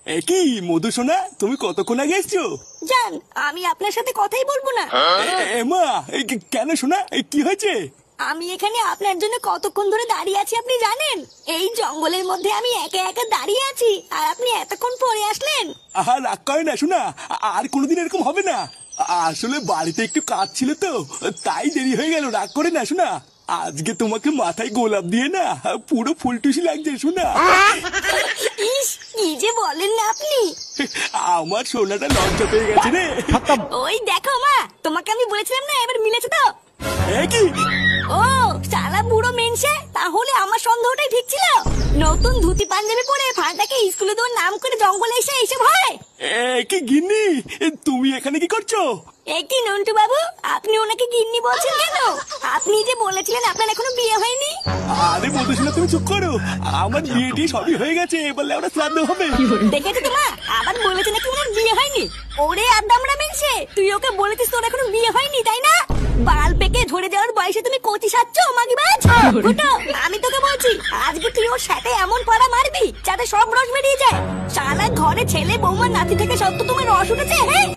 কি মধু সোনা, তুমি কতক্ষণ আগে এসছো? জান, আমি আপনার সাথে কথাই বলবো না। মা, কেন সোনা, কি হয়েছে? আমি এখানে আপনার জন্য কতক্ষণ ধরে দাঁড়িয়ে আছি আপনি জানেন? এই জঙ্গলের মধ্যে আমি একা একা দাঁড়িয়ে আছি আর আপনি এতক্ষণ পরে আসলেন। আহা, রাগ করে না সোনা, আর কোনোদিন এরকম হবে না। আসলে বাড়িতে একটু কাজ ছিল তো, তাই দেরি হয়ে গেল। রাগ করে না সোনা, আজকে তোমাকে মাথায় গোলাপ দিয়ে না পুরো ফুলটুসি লাগছে সোনা। ইস, কি যে বলেন না আপনি। আমার সোনাটা লজ্জা পেয়ে গেছে রে। ওই দেখো মা, তোমাকে আমি বলেছিলাম না, এবার মিলেছে তো। কি? ও সালা বুড়ো মেনসে, তাহলে আমার সন্দেহটাই ঠিক ছিল। নতুন ধুতি পাঞ্জাবি পরে ফাঁটাকে স্কুলে দেওয়ার নাম করে জঙ্গলে এসে এইসব হয়। কি গিন্নি, তুমি এখানে কি করছো? কি নন্টু বাবু, আপনি ওনাকে গিন্নি বলছেন কেন? আপনি যে বলেছিলেন আপনার এখনো বিয়ে হয়নি। আরে বলছিলাম, তুমি চুপ করো। আমার বিয়ে টিয়ে সবই হয়ে গেছে, এবারে আমরা শ্রাদ্ধ হবে। দেখেছো তো মা, আবার বলেছে নাকি ওনার বিয়ে হয়নি। ওরে আদামরা মেনসে, তুই ওকে বলেছিস তোর এখনো বিয়ে হয়নি, তাই না? বাল পেকে ঝরে যাওয়ার বয়সে তুমি কচি সাচ্ছ মাগিবাজ। ফুটো, আমি তোকে বলছি, আজকে তুই ওর সাথে এমন পাড়া মারবি যাতে সব রস বেরিয়ে যায়। সারা ঘরে ছেলে বৌমা নাতি থেকে সব তো তোমার রস উঠেছে। হ্যাঁ